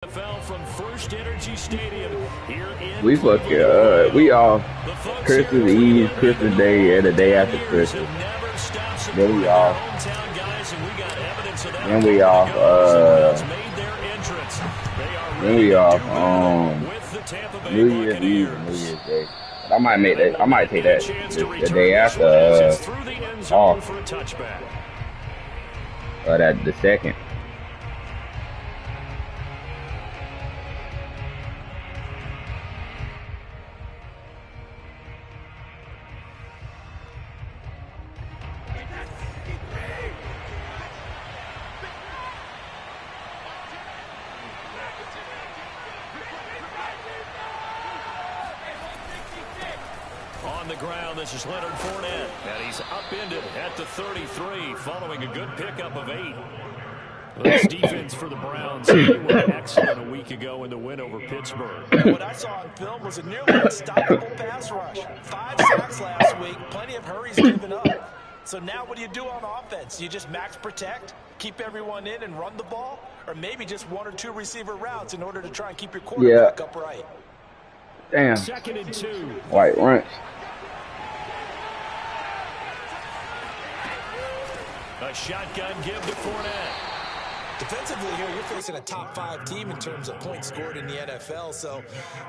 NFL from First Energy Stadium here in We fucking we off Christmas Eve, Christmas Day, and the day after Christmas. Then we off. Then we off. Then we off. New Year's Eve and New Year's Day. I might make that. I might take that the day after off. Or that the second. On the ground, this is Leonard Fournette, and he's upended at the 33 following a good pickup of 8. This defense for the Browns, they were excellent a week ago in the win over Pittsburgh. What I saw on film was a nearly unstoppable pass rush. 5 sacks last week, plenty of hurries given up. So now what do you do on offense? You just max protect, keep everyone in and run the ball, or maybe just 1 or 2 receiver routes in order to try and keep your quarterback upright. Damn. 2nd and 2. White ranch. A shotgun give to Fournette. Defensively here, you're facing a top 5 team in terms of points scored in the NFL. So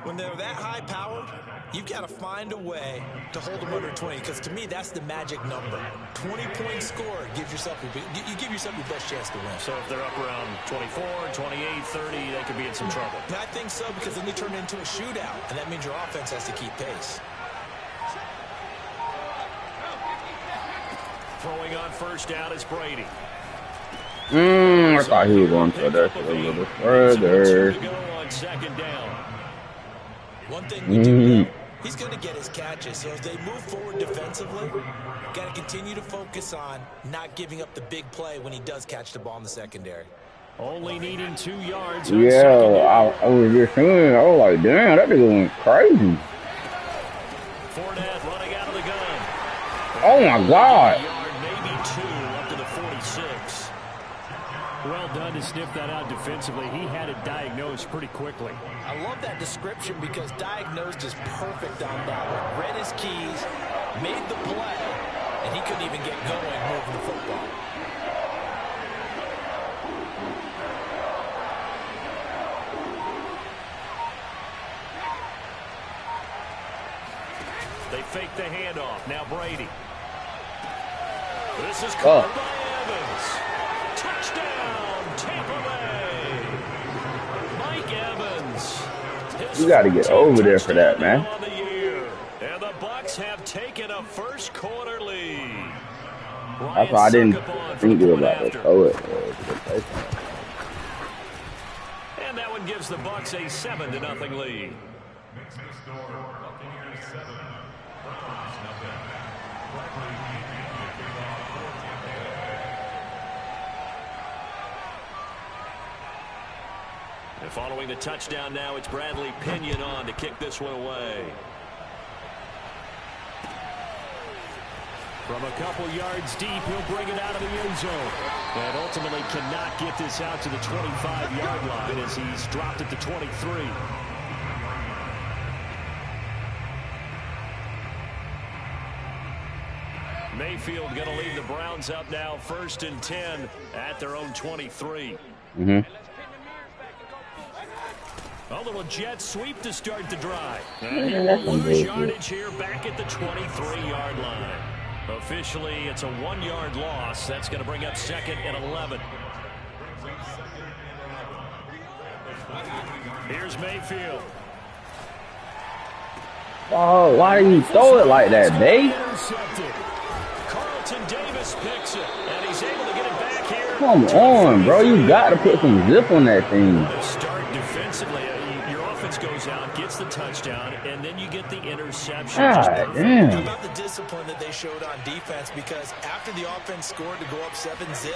when they're that high powered, you've got to find a way to hold them under 20. Because to me, that's the magic number. 20 points scored gives yourself you give yourself your best chance to win. So if they're up around 24, 28, 30, they could be in some trouble. And I think so, because then they turn it into a shootout, and that means your offense has to keep pace. Throwing on first down is Brady. I thought he was going to that a little further. On 2nd down. One thing we do know, he's going to get his catches. So as they move forward defensively, got to continue to focus on not giving up the big play when he does catch the ball in the secondary. Only needing 2 yards. Yeah, I was just saying, I was like, damn, that nigga went crazy. Fournette running out of the gun. Oh my God. Maybe 2 up to the 46. Well done to sniff that out defensively. He had it diagnosed pretty quickly. I love that description because diagnosed is perfect on that one. Read his keys, made the play, and he couldn't even get going moving the football. They fake the handoff. Now Brady. This is caught by Evans. Touchdown, Tampa Bay. Mike Evans. You got to get over there for that, man. And the Bucs have taken a first quarter lead. That's why I didn't think about to throw it. And that one gives the Bucs a 7-0 lead. And following the touchdown now, it's Bradley Pinion on to kick this one away. From a couple yards deep, he'll bring it out of the end zone. And ultimately cannot get this out to the 25-yard line as he's dropped at the 23. Mayfield going to lead the Browns up now 1st and 10 at their own 23. A little jet sweep to start the drive. He will lose yardage here back at the 23-yard line. Officially, it's a 1-yard loss. That's going to bring up 2nd and 11. Here's Mayfield. Oh, why do you throw it like that, babe? Carlton Davis picks it, and he's able to get it back here. Come on, bro. You got to put some zip on that thing. Start defensively. Your offense goes out, gets the touchdown, and then you get the interception. God damn. How about the discipline that they showed on defense? Because after the offense scored to go up 7-zip,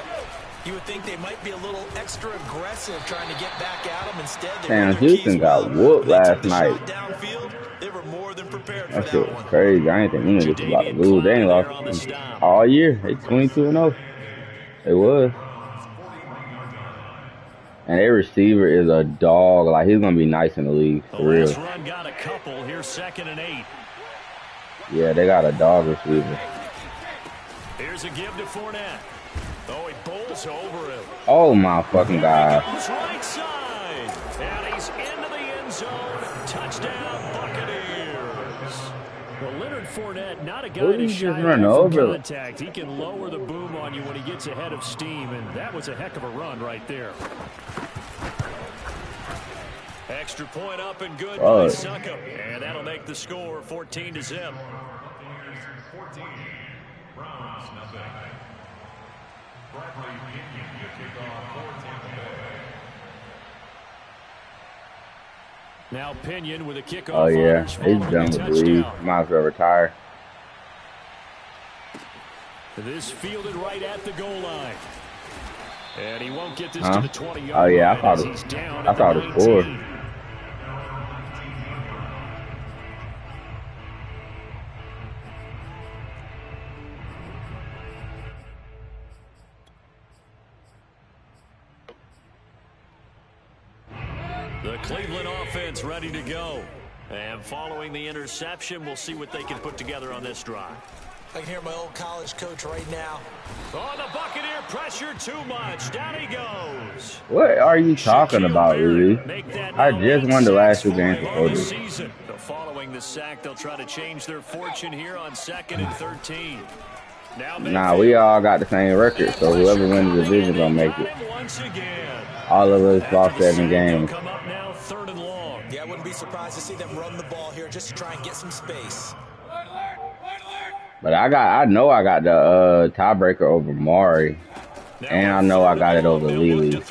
you would think they might be a little extra aggressive trying to get back at them. Instead, Damn, Houston got whooped last night. Downfield, they were more than prepared for That shit that was one. crazy. I ain't think we was about to lose. They ain't lost all year. They 22-0. They was. And their receiver is a dog. Like, he's gonna be nice in the league for real. Last run got a couple. Here's 2nd and 8. Yeah, they got a dog receiver. Here's a give to Fournette. Oh, he bowls over him. Oh my fucking god. Goes right side. And he's into the end zone. Touchdown, Buccaneers. Well, Leonard Fournette, not a guy to shy away from contact. He can lower the boom on you when he gets ahead of steam, and that was a heck of a run right there. Extra point up and good by Succop. And that'll make the score 14-0. Now Pinion with a kickoff. Oh yeah, he's done with the league. Might as well retire. This fielded right at the goal line. And he won't get this to the 20-yard line. Oh yeah, I thought it was 4. The Cleveland offense ready to go. And following the interception, we'll see what they can put together on this drive. I can hear my old college coach right now. Oh, the Buccaneer pressure too much. Down he goes. What are you talking about, Lee? I just won the last 2 games before this. Following the sack, they'll try to change their fortune here on 2nd and 13. Nah, we all got the same record, so whoever wins the division gonna make it. All of us lost 7 games. Yeah, I wouldn't be surprised to see them run the ball here just to try and get some space. But I know I got the tiebreaker over Mari, and I know I got it over Lily. This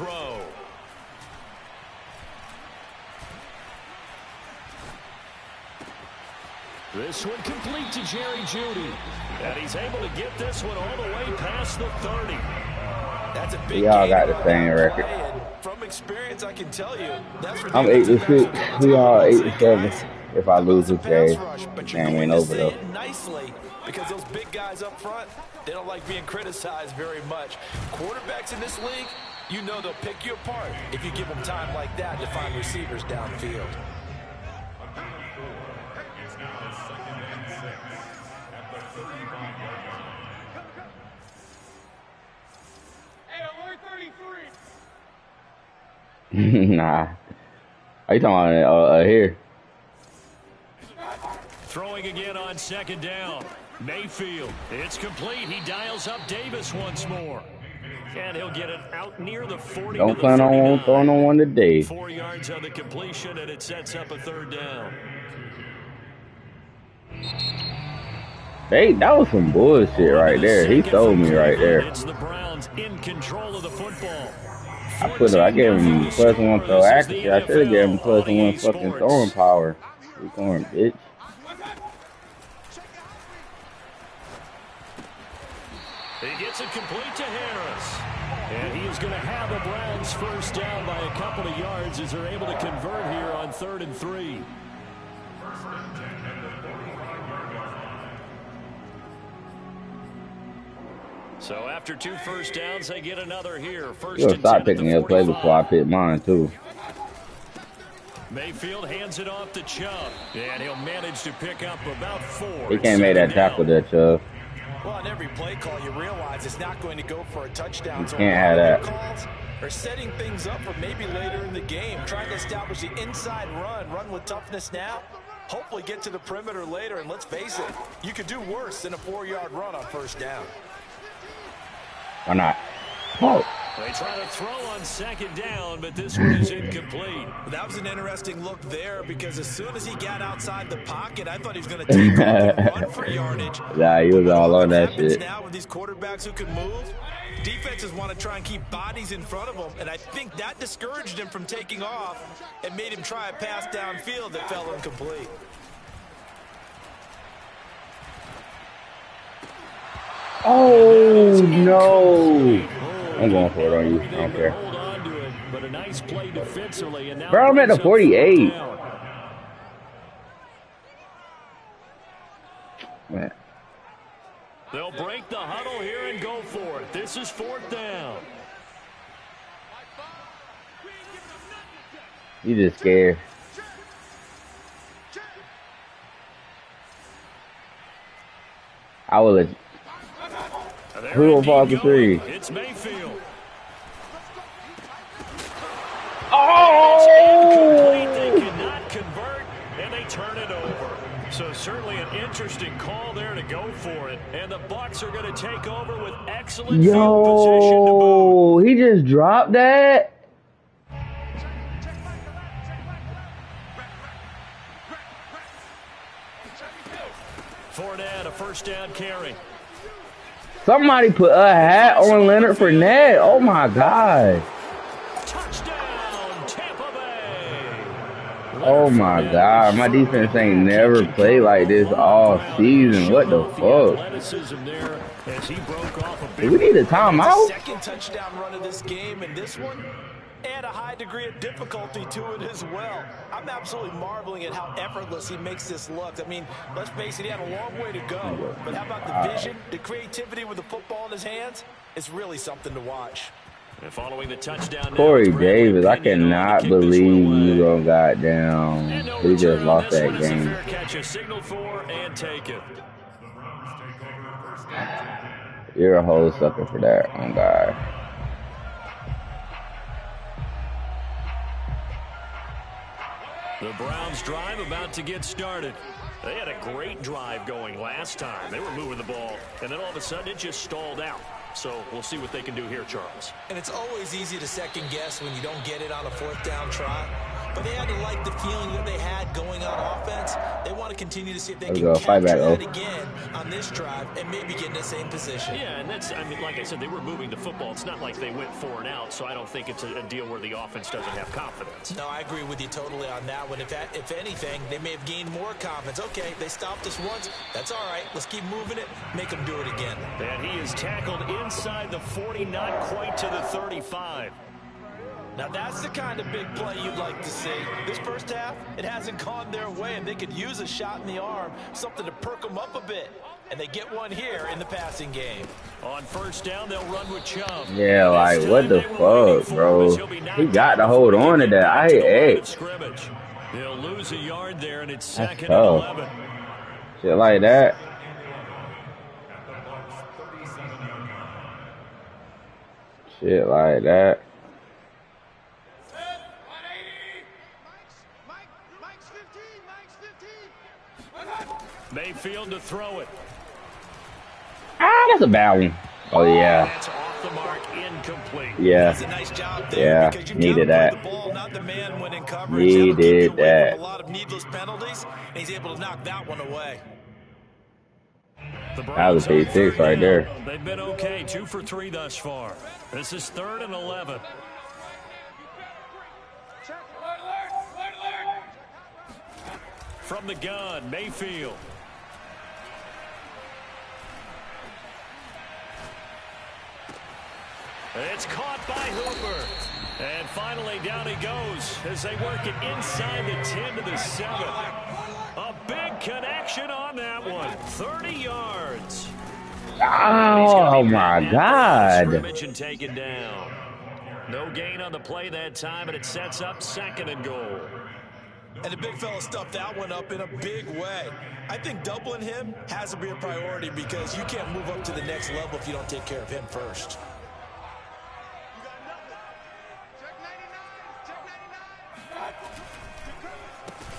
one complete to Jerry Jeudy. And he's able to get this one all the way past the 30. That's a big we all got the same record. From experience, I can tell you. I'm 8-6. We all 8-7. If I lose this game, game ain't over though. Nicely, because those big guys up front, they don't like being criticized very much. Quarterbacks in this league, you know they'll pick you apart if you give them time like that to find receivers downfield. Nah. Are you talking about here? Throwing again on 2nd down. Mayfield. It's complete. He dials up Davis once more. And he'll get it out near the 40. Don't plan on throwing on one today. 4 yards on the completion, and it sets up a 3rd down. Hey, that was some bullshit right there. He sold me right there. It's the Browns in control of the football. I gave him +1 throw accuracy. I should have gave him +1 fucking throwing power. You going, bitch. He gets it complete to Harris. And he is going to have the Browns first down by a couple of yards as they're able to convert here on 3rd and 3. So after 2 first downs, they get another here. First You'll and stop picking your play before I pick mine, too. Mayfield hands it off to Chubb, and he'll manage to pick up about 4. He can't make that tackle there, Chubb. Well, on every play call, you realize it's not going to go for a touchdown. You can't have that. Calls are setting things up for maybe later in the game, trying to establish the inside run with toughness now. Hopefully get to the perimeter later, and let's face it, you could do worse than a 4-yard run on first down. Or not. Oh. They try to throw on 2nd down, but this one is incomplete. That was an interesting look there because as soon as he got outside the pocket, I thought he was going to take off and run for yardage. Yeah, he was all on that shit. Now with these quarterbacks who can move, defenses want to try and keep bodies in front of them, and I think that discouraged him from taking off and made him try a pass downfield that fell incomplete. Oh, no. I'm going for it on you. I don't care. Bro, I'm at the 48. Man. They'll break the huddle here and go for it. This is 4th down. You just scared. I will let you. Who will fall to three? It's Mayfield. Oh! They cannot convert, and they turn it over. So certainly an interesting call there to go for it. And the Bucs are going to take over with excellent field position to boot. He just dropped that? Fournette, a first down carry. Somebody put a hat on Leonard Fournette. Oh my God. Touchdown, Tampa Bay. Oh my God. My defense ain't never played like this all season. What the fuck? Do we need a timeout? Second touchdown run of this game, and this one and a high degree of difficulty to it as well. I'm absolutely marveling at how effortless he makes this look. I mean, let's face it, he had a long way to go. But how about the vision, the creativity with the football in his hands? It's really something to watch. And following the touchdown, Corey Davis, I cannot believe you gonna goddamn. He just lost that game. Catch a signal for and take it. You're a whole sucker for that, oh God. The Browns drive about to get started. They had a great drive going last time. They were moving the ball, and then all of a sudden it just stalled out. So we'll see what they can do here, Charles. And it's always easy to second guess when you don't get it on a fourth down try. But they had to like the feeling that they had going on offense. They want to continue to see if they can capture that again on this drive and maybe get in the same position. Yeah, and that's, I mean, like I said, they were moving the football. It's not like they went 4 and out, so I don't think it's a deal where the offense doesn't have confidence. No, I agree with you totally on that one. If anything, they may have gained more confidence. Okay, they stopped us once. That's all right. Let's keep moving it. Make them do it again. And he is tackled inside the 40, not quite to the 35. Now, that's the kind of big play you'd like to see. This first half, it hasn't gone their way, and they could use a shot in the arm, something to perk them up a bit. And they get one here in the passing game. On first down, they'll run with Chubb. Yeah, like, what the fuck, bro? He got to hold on to that. I hate They'll lose a yard there, and it's second and 11. Shit like that. Shit like that. Mayfield to throw it. Ah, that's a bad one. Oh, yeah. That's off the mark, incomplete. Yeah. That's a nice job there, because you needed that. The ball, not the man when in coverage. Needed that. A lot of needless penalties, and he's able to knock that one away. That was a big six right there. They've been okay, 2 for 3 thus far. This is 3rd and 11. From the gun, Mayfield. It's caught by Hooper. And finally down he goes as they work it inside the 10 to the 7. A big connection on that one. 30 yards. Oh, my God. Scrimmage and taken down. No gain on the play that time, and it sets up 2nd and goal. And the big fella stuffed that one up in a big way. I think doubling him has to be a priority because you can't move up to the next level if you don't take care of him first.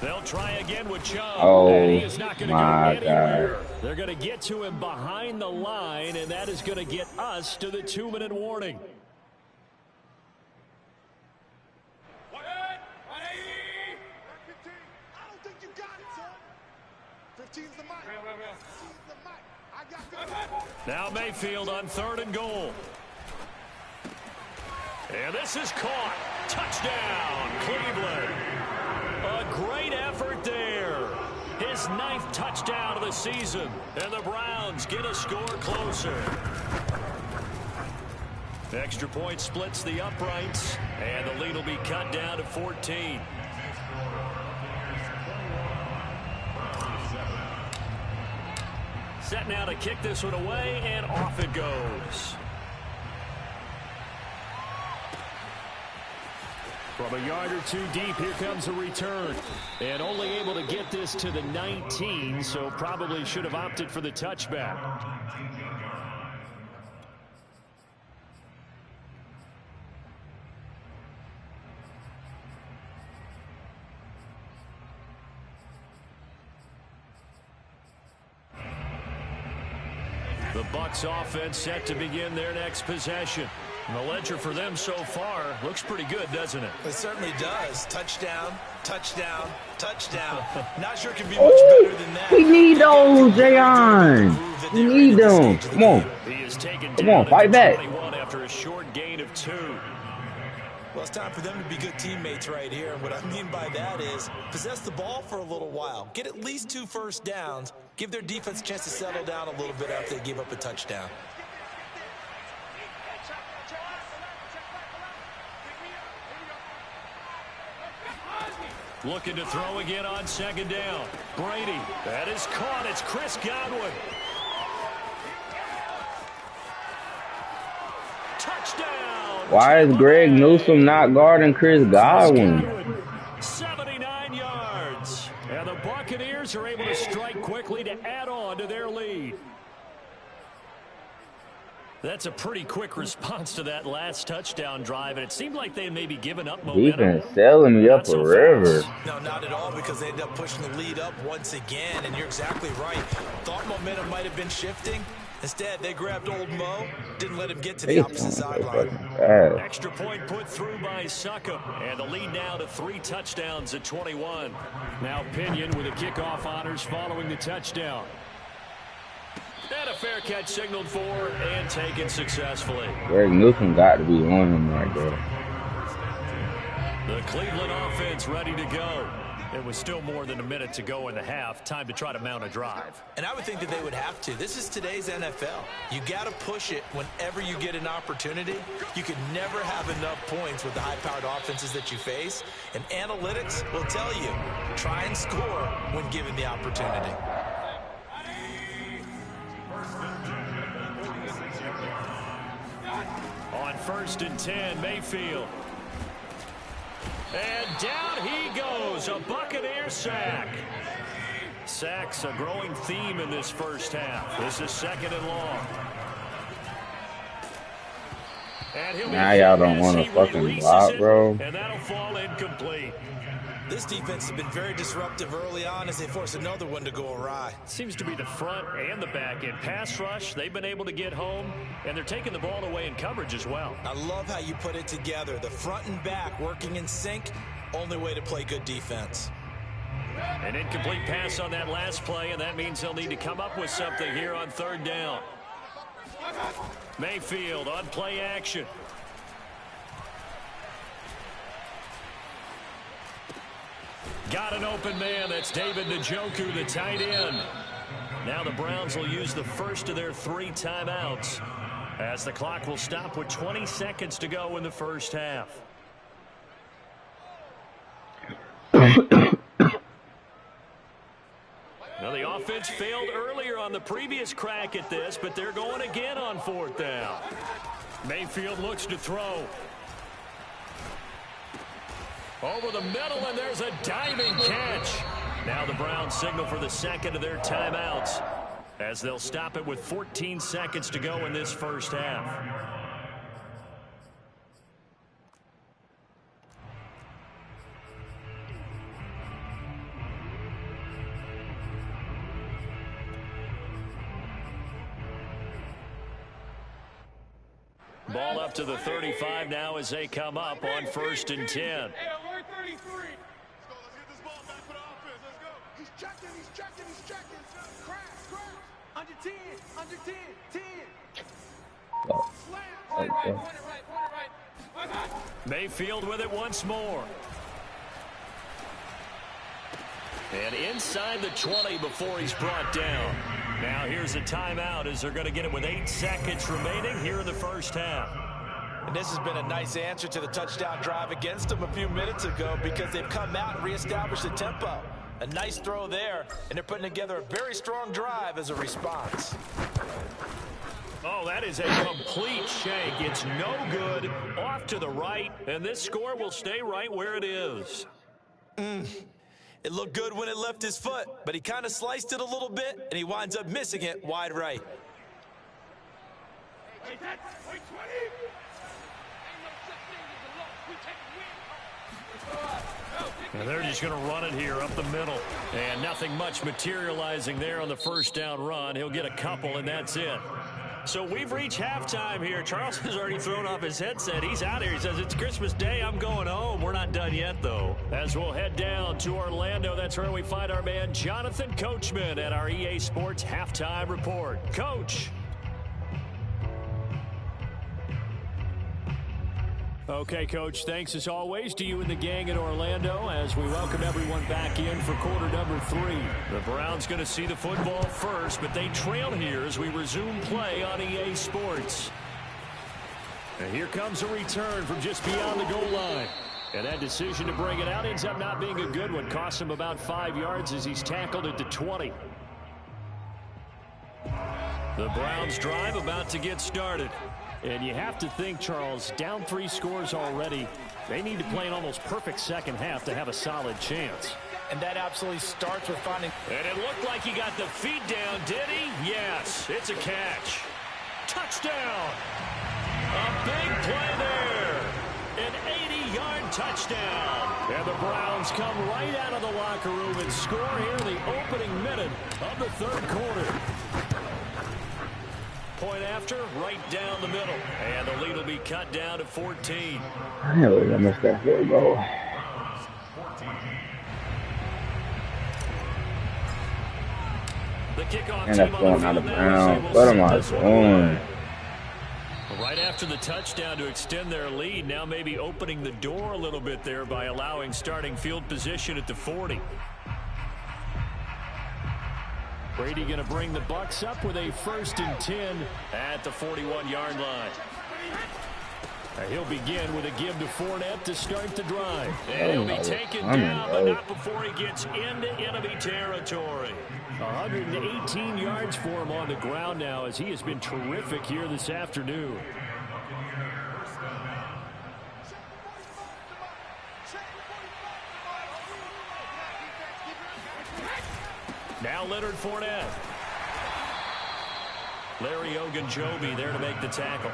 They'll try again with Chubb. Oh, and he is not going to my go anywhere. God. They're going to get to him behind the line, and that is going to get us to the 2-minute warning. Now Mayfield on 3rd and goal. And this is caught. Touchdown, Cleveland. A great effort there. His 9th touchdown of the season. And the Browns get a score closer. Extra point splits the uprights. And the lead will be cut down to 14. Set now to kick this one away, and off it goes. From a yard or two deep, here comes a return. And only able to get this to the 19, so probably should have opted for the touchback. The Bucs offense set to begin their next possession. And the ledger for them so far looks pretty good, doesn't it? It certainly does. Touchdown, touchdown, touchdown. Not sure it can be much better than that. We need those, Jayon. We need them. Come on. He is taken Come on, fight back. After a short gain of 2. Well, it's time for them to be good teammates right here. And what I mean by that is possess the ball for a little while. Get at least 2 first downs. Give their defense a chance to settle down a little bit after they give up a touchdown. Looking to throw again on second down. Brady. That is caught. It's Chris Godwin. Touchdown. Why is Greg Newsome not guarding Chris Godwin? 79 yards. And the Buccaneers are able to strike quickly to add on to their lead. That's a pretty quick response to that last touchdown drive, and it seemed like they had maybe given up momentum. Defense selling me up a river. No, not at all, because they ended up pushing the lead up once again, and you're exactly right. Thought momentum might have been shifting. Instead, they grabbed old Mo, didn't let him get to the opposite sideline. Extra point put through by Succop, and the lead now to 3 touchdowns at 21. Now Pinion with the kickoff honors following the touchdown. And a fair catch signaled for and taken successfully. Greg Newsome got to be on him right there. The Cleveland offense ready to go. It was still more than a minute to go in the half. Time to try to mount a drive. And I would think that they would have to. This is today's NFL. You got to push it whenever you get an opportunity. You could never have enough points with the high-powered offenses that you face. And analytics will tell you, try and score when given the opportunity. On 1st and 10, Mayfield. And down he goes, a Buccaneer sack. Sacks a growing theme in this first half. This is 2nd and long. And now y'all don't want to fucking block, bro. And that'll fall incomplete. This defense has been very disruptive early on as they force another one to go awry. Seems to be the front and the back end. Pass rush, they've been able to get home, and they're taking the ball away in coverage as well. I love how you put it together. The front and back working in sync, only way to play good defense. An incomplete pass on that last play, and that means they'll need to come up with something here on 3rd down. Mayfield on play action. Got an open man. That's David Njoku, the tight end. Now the Browns will use the first of their 3 timeouts as the clock will stop with 20 seconds to go in the first half. Now the offense failed earlier on the previous crack at this, but they're going again on 4th down. Mayfield looks to throw. Over the middle, and there's a diving catch. Now the Browns signal for the 2nd of their timeouts as they'll stop it with 14 seconds to go in this first half. Ball up to the 35 now as they come up on 1st and 10. Hey, alert 33. Let's go. Let's get this ball back for the offense. Let's go. He's checking. He's checking. He's checking. Crack. Under 10. Under 10. 10. Slam. Point right. Mayfield with it once more. And inside the 20 before he's brought down. Now here's a timeout as they're going to get it with 8 seconds remaining here in the first half. And this has been a nice answer to the touchdown drive against them a few minutes ago because they've come out and reestablished the tempo. A nice throw there, and they're putting together a very strong drive as a response. Oh, that is a complete shank. It's no good. Off to the right, and this score will stay right where it is. It looked good when it left his foot, but he kind of sliced it a little bit, and he winds up missing it wide right. And they're just going to run it here up the middle. And nothing much materializing there on the first down run. He'll get a couple, and that's it. So we've reached halftime here. Charles has already thrown off his headset. He's out here. He says, it's Christmas Day. I'm going home. We're not done yet, though. As we'll head down to Orlando, that's where we find our man Jonathan Coachman at our EA Sports Halftime Report. Coach. Okay, Coach, thanks as always to you and the gang in Orlando as we welcome everyone back in for quarter number 3. The Browns going to see the football first, but they trail here as we resume play on EA Sports. And here comes a return from just beyond the goal line. And that decision to bring it out ends up not being a good one. Costs him about 5 yards as he's tackled at the 20. The Browns drive about to get started. And you have to think, Charles, down 3 scores already. They need to play an almost perfect second half to have a solid chance. And that absolutely starts with finding... And it looked like he got the feet down, did he? Yes, it's a catch. Touchdown! A big play there. An 80-yard touchdown. And the Browns come right out of the locker room and score here in the opening minute of the third quarter. Point after, right down the middle. And the lead will be cut down to 14. I never missed that field goal. The kickoff And team that's on the going out of field now. bounds. What am I doing? Right after the touchdown to extend their lead, now maybe opening the door a little bit there by allowing starting field position at the 40. Brady going to bring the Bucs up with a 1st and 10 at the 41-yard line. He'll begin with a give to Fournette to start the drive. And he'll be taken down, but not before he gets into enemy territory. 118 yards for him on the ground now as he has been terrific here this afternoon. Now Leonard Fournette. Larry Ogunjobi there to make the tackle.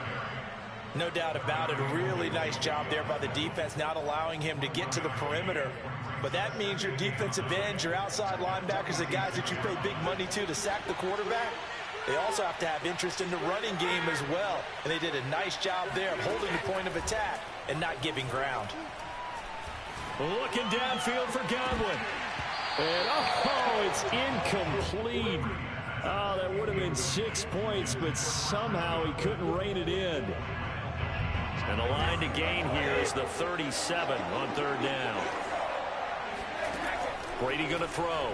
No doubt about it. A really nice job there by the defense, not allowing him to get to the perimeter. But that means your defensive ends, your outside linebackers, the guys that you pay big money to sack the quarterback, they also have to have interest in the running game as well. And they did a nice job there of holding the point of attack and not giving ground. Looking downfield for Godwin. And, oh, it's incomplete. Oh, that would have been 6 points, but somehow he couldn't rein it in. And the line to gain here is the 37 on 3rd down. Brady going to throw.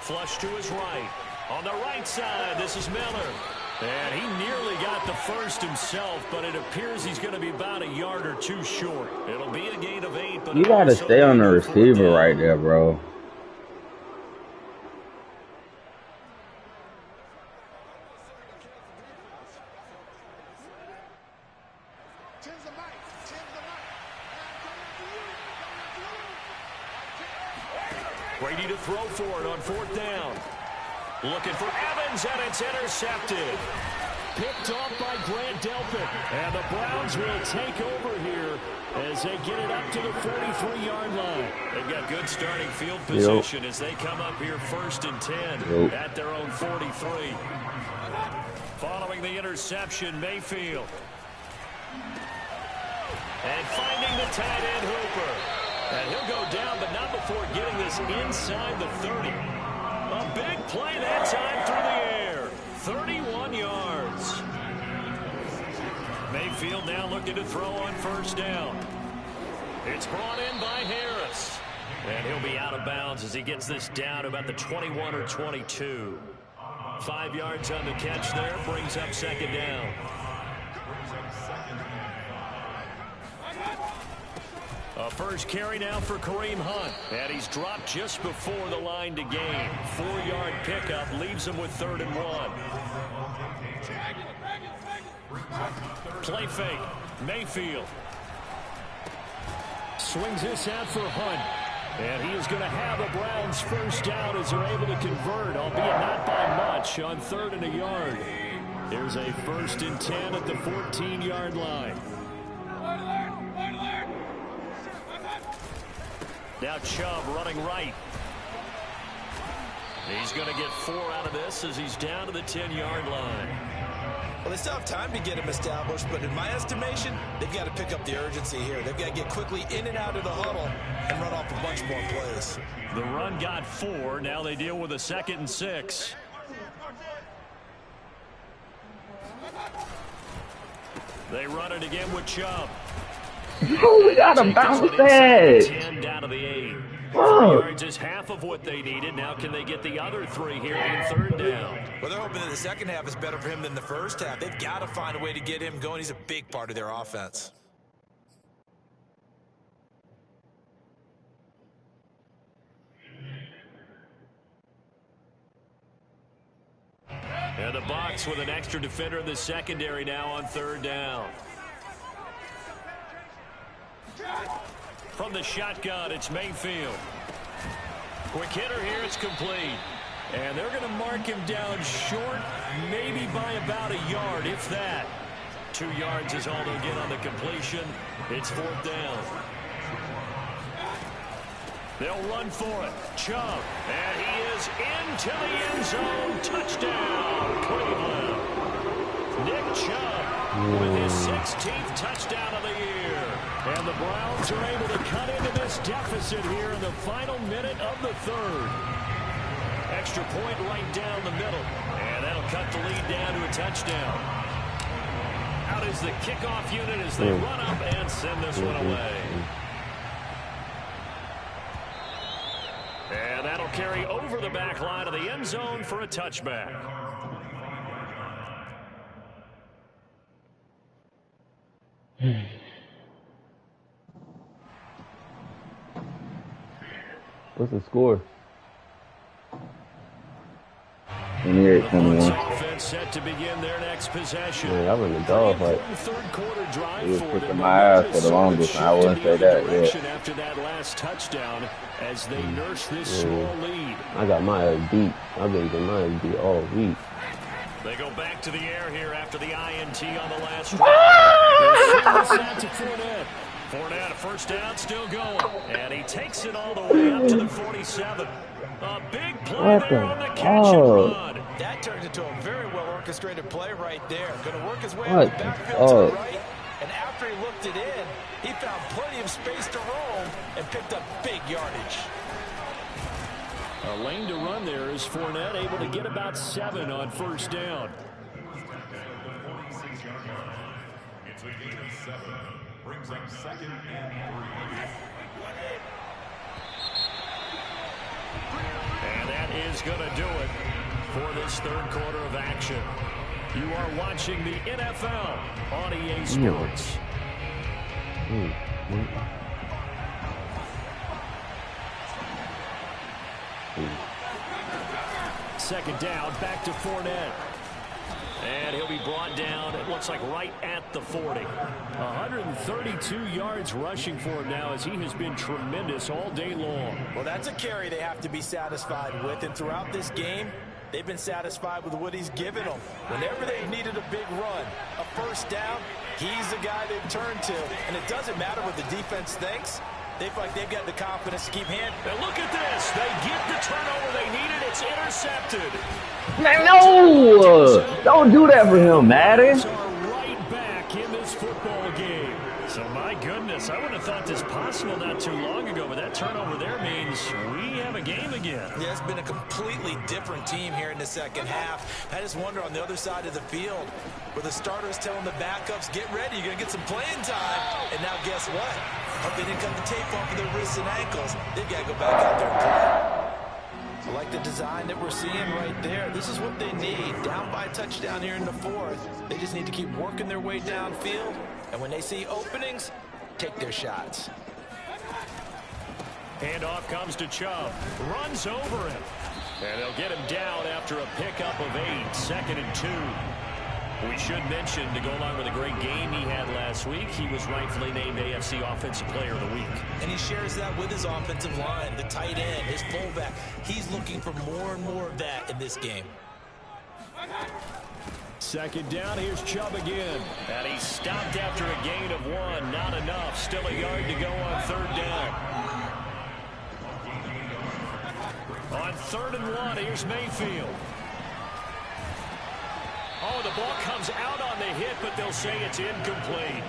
Flush to his right. On the right side, this is Miller. And he nearly got the first himself, but it appears he's going to be about a yard or 2 short. It'll be a gain of 8. But you got to stay on the receiver right there, bro. Brady to throw for it on 4th down. Looking for Evans, and it's intercepted. Picked off by Grant Delpit. And the Browns will take over here as they get it up to the 43-yard line. They've got good starting field position as they come up here 1st and 10 at their own 43. Following the interception, Mayfield. And finding the tight end, Hooper. And he'll go down, but not before getting this inside the 30. A big play that time through the air. 31 yards. Mayfield now looking to throw on 1st down. It's brought in by Harris. And he'll be out of bounds as he gets this down to about the 21 or 22. 5 yards on the catch there, brings up 2nd down. A first carry now for Kareem Hunt. And he's dropped just before the line to gain. 4-yard pickup leaves him with 3rd and 1. Play fake. Mayfield. Swings this out for Hunt. And he is going to have a Browns first down as they're able to convert, albeit not by much, on 3rd and a yard. There's a 1st and 10 at the 14-yard line. Now Chubb running right. He's going to get 4 out of this as he's down to the 10-yard line. Well, they still have time to get him established, but in my estimation, they've got to pick up the urgency here. They've got to get quickly in and out of the huddle and run off a bunch more plays. The run got 4. Now they deal with a 2nd and 6. They run it again with Chubb. Oh, we got to bounce that. 10 down to the 8. 3 Oh. yards is half of what they needed. Now can they get the other 3 here on 3rd down? Well, they're hoping that the second half is better for him than the first half. They've got to find a way to get him going. He's a big part of their offense. And the Bucs with an extra defender in the secondary now on 3rd down. From the shotgun, it's Mayfield. Quick hitter here, it's complete. And they're going to mark him down short, maybe by about a yard, if that. 2 yards is all they'll get on the completion. It's 4th down. They'll run for it. Chubb. And he is into the end zone. Touchdown, Cleveland. Nick Chubb with his 16th touchdown of the year. And the Browns are able to cut into this deficit here in the final minute of the 3rd. Extra point right down the middle. And that'll cut the lead down to a touchdown. Out is the kickoff unit as they run up and send this one away. And that'll carry over the back line of the end zone for a touchback. What's the score? 28-21. Offense set to begin their next possession. Man, I win the dog fight. Third quarter drive He was for kicking them. my ass for the longest. I wouldn't say that yet. After that last touchdown, as they nurse this small lead. I got my ass beat. I've been getting my ass beat all week. They go back to the air here after the INT on the last drive. To Fournette. Fournette, a first down, still going. And he takes it all the way up to the 47. A big play there on the catch and run. That turned into a very well-orchestrated play right there. Going to work his way out of the backfield to the right. And after he looked it in, he found plenty of space to roam and picked up big yardage. A lane to run there is Fournette able to get about 7 on first down. It's a gain of 7. Brings up 2nd and 3. And that is going to do it for this third quarter of action. You are watching the NFL on EA Sports. Second down, back to Fournette. And he'll be brought down, it looks like right at the 40. 132 yards rushing for him now as he has been tremendous all day long. Well, that's a carry they have to be satisfied with. And throughout this game, they've been satisfied with what he's given them. Whenever they've needed a big run, a first down, he's the guy they've turned to. And it doesn't matter what the defense thinks. They feel like they've got the confidence to keep hand. And look at this. They get the turnover they needed. It's intercepted. Man, no! Don't do that for him, Maddie. Right back in this football game. So my goodness, I would have thought this possible not too long ago, but that turnover there means we have a game again. Yeah, it's been a completely different team here in the second half. I just wonder on the other side of the field where the starters telling the backups, get ready, you're going to get some playing time. And now guess what? Hope they didn't cut the tape off of their wrists and ankles. They've got to go back out there and play. I like the design that we're seeing right there. This is what they need. Down by a touchdown here in the 4th. They just need to keep working their way downfield. And when they see openings, take their shots. Handoff comes to Chubb. Runs over him. And they'll get him down after a pickup of 8. 2nd and 2. We should mention, to go along with a great game he had last week, he was rightfully named AFC Offensive Player of the Week. And he shares that with his offensive line, the tight end, his fullback. He's looking for more and more of that in this game. 2nd down, here's Chubb again. And he's stopped after a gain of 1. Not enough. Still a yard to go on 3rd down. On 3rd and 1, here's Mayfield. Oh, the ball comes out on the hit, but they'll say it's incomplete.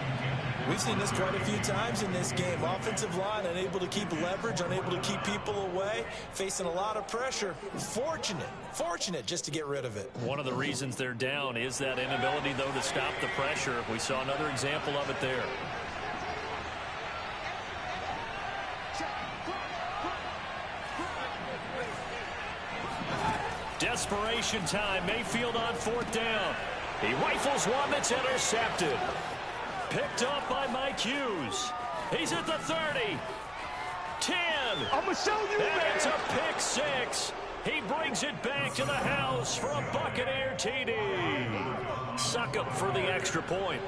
We've seen this quite a few times in this game. Offensive line unable to keep leverage, unable to keep people away, facing a lot of pressure. Fortunate just to get rid of it. One of the reasons they're down is that inability, though, to stop the pressure. We saw another example of it there. Desperation time. Mayfield on 4th down. He rifles one that's intercepted. Picked up by Mike Hughes. He's at the 30. 10. I'm going to show you, and man. it's a pick 6. He brings it back to the house for a Buccaneer TD. Succop for the extra point.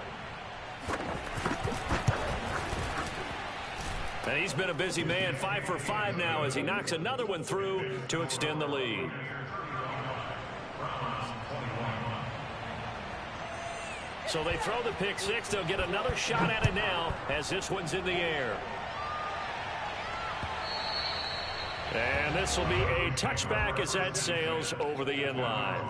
And he's been a busy man. 5 for 5 now as he knocks another one through to extend the lead. So they throw the pick 6. They'll get another shot at it now as this one's in the air. And this will be a touchback as that sails over the end line.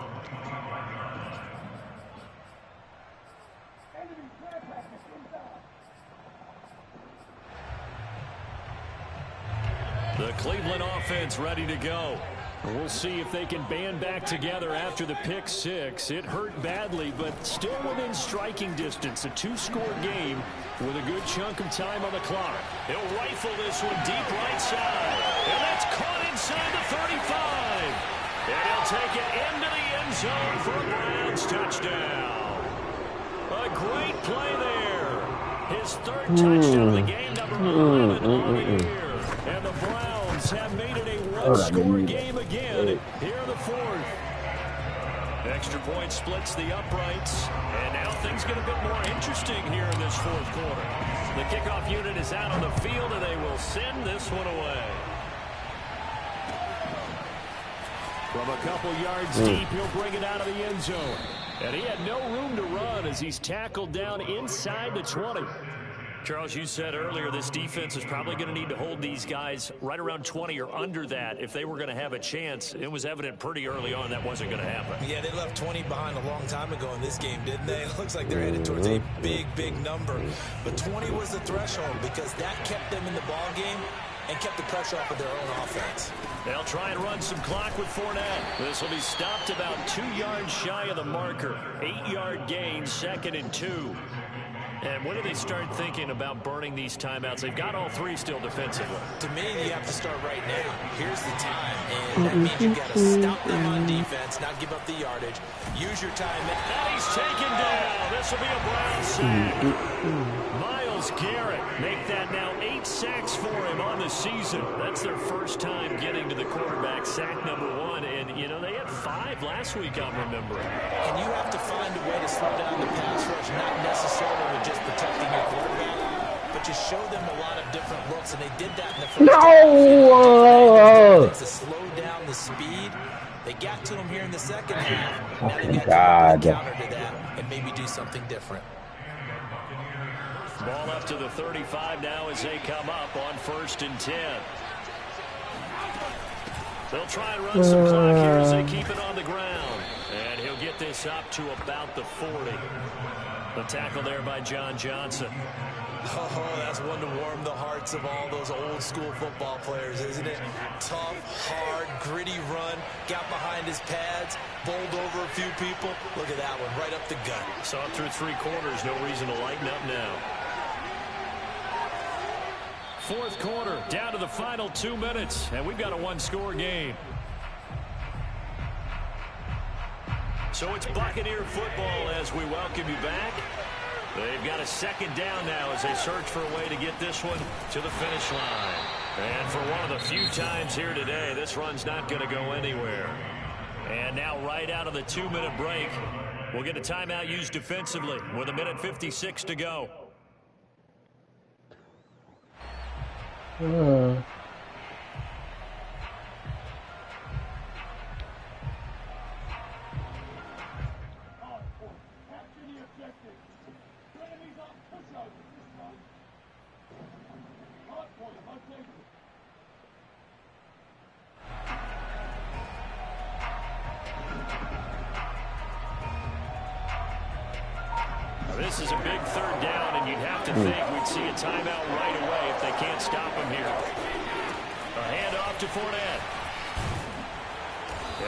The Cleveland offense ready to go. We'll see if they can band back together after the pick 6. It hurt badly, but still within striking distance. A 2-score game with a good chunk of time on the clock. He'll rifle this one deep right side. And that's caught inside the 35. And he'll take it into the end zone for a Browns touchdown. A great play there. His 3rd touchdown of the game, number 11 on the year. And the Browns have made it a one-score game again here in the 4th. Extra point splits the uprights. And now things get a bit more interesting here in this 4th quarter. The kickoff unit is out on the field, and they will send this one away. From a couple yards deep, he'll bring it out of the end zone. And he had no room to run as he's tackled down inside the 20. Charles, you said earlier this defense is probably going to need to hold these guys right around 20 or under that if they were going to have a chance. It was evident pretty early on that wasn't going to happen. Yeah, they left 20 behind a long time ago in this game, didn't they? It looks like they're headed towards a big number. But 20 was the threshold because that kept them in the ball game and kept the pressure off of their own offense. They'll try and run some clock with Fournette. This will be stopped about 2 yards shy of the marker. 8-yard gain, 2nd and 2. And when do they start thinking about burning these timeouts? They've got all 3 still defensively. To me, you have to start right now. Here's the time. And that means you've got to stop them on defense, not give up the yardage. Use your time. And he's taken down. This will be a Browns sack. Myles Garrett make that now 8 sacks for him on the season. That's their first time getting to the quarterback, sack number 1. And, you know, they had 5 last week, I'm remembering. And you have to find a way to slow down the pass rush, not necessarily with just protecting your quarterback, but just show them a lot of different looks, and they did that in the first half. To slow down the speed. They got to him here in the second half. Now they got to counter to that and maybe do something different. Ball up to the 35 now as they come up on 1st and 10. They'll try and run some clock here as they keep it on the ground. And he'll get this up to about the 40. The tackle there by John Johnson. Oh, that's one to warm the hearts of all those old school football players, isn't it? Tough, hard, gritty run, got behind his pads, bowled over a few people. Look at that one, right up the gut. Saw it through 3 quarters, no reason to lighten up now. 4th quarter, down to the final 2 minutes, and we've got a 1-score game. So it's Buccaneer football as we welcome you back. They've got a 2nd down now as they search for a way to get this one to the finish line. And for one of the few times here today, this run's not going to go anywhere. And now right out of the 2-minute break, we'll get a timeout used defensively with 1:56 to go. This is a big 3rd down, and you'd have to think we'd see a timeout right away if they can't stop him here. A handoff to Fournette.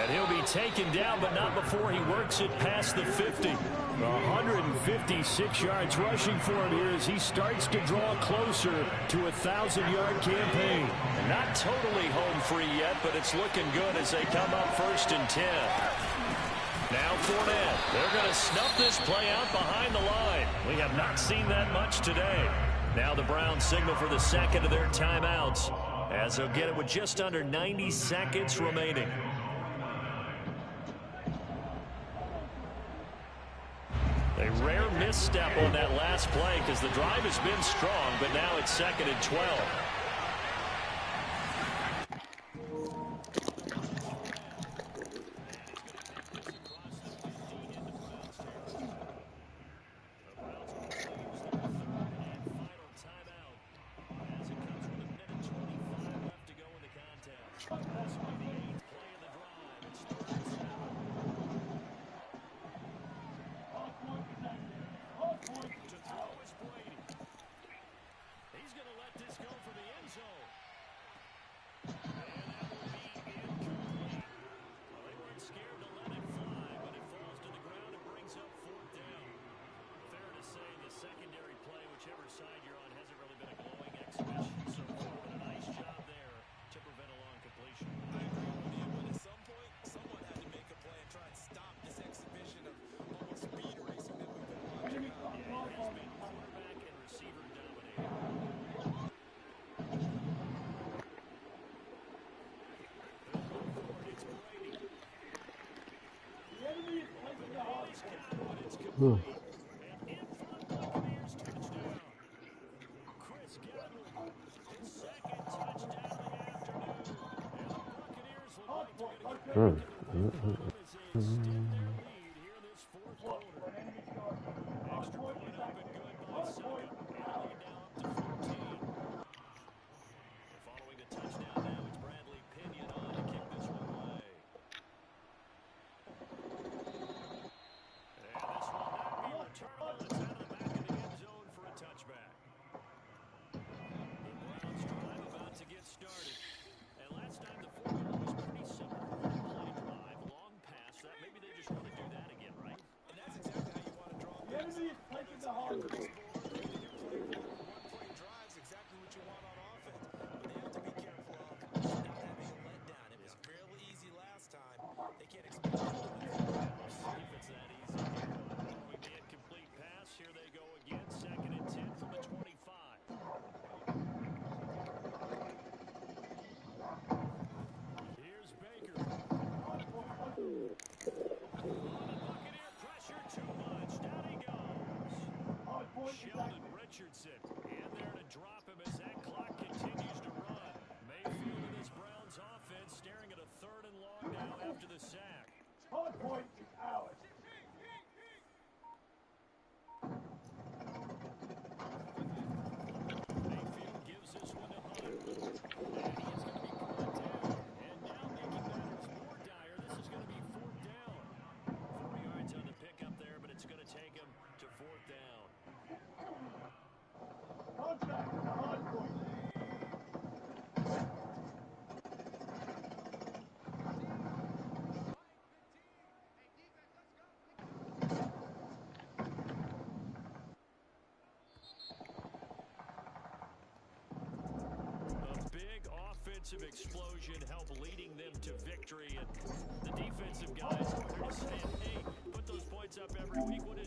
And he'll be taken down, but not before he works it past the 50. 156 yards rushing for him here as he starts to draw closer to a 1,000-yard campaign. And not totally home free yet, but it's looking good as they come up 1st and 10. Now Fournette. They're going to snuff this play out behind the line. We have not seen that much today. Now the Browns signal for the 2nd of their timeouts as they'll get it with just under 90 seconds remaining. A rare misstep on that last play because the drive has been strong, but now it's 2nd and 12. Sheldon Richardson in there to drop him as that clock continues to run. Mayfield and this Browns offense staring at a 3rd and long now after the sack. Hard point is ours. Mayfield gives this one to Hunt. And he is going to be caught down. And now making matters more dire, this is going to be 4th down. 4 yards on the pickup there, but it's going to take him to 4th down. Contact, hard point. A big offensive explosion helped leading them to victory, and the defensive guys are to say, hey, put those points up every week. What is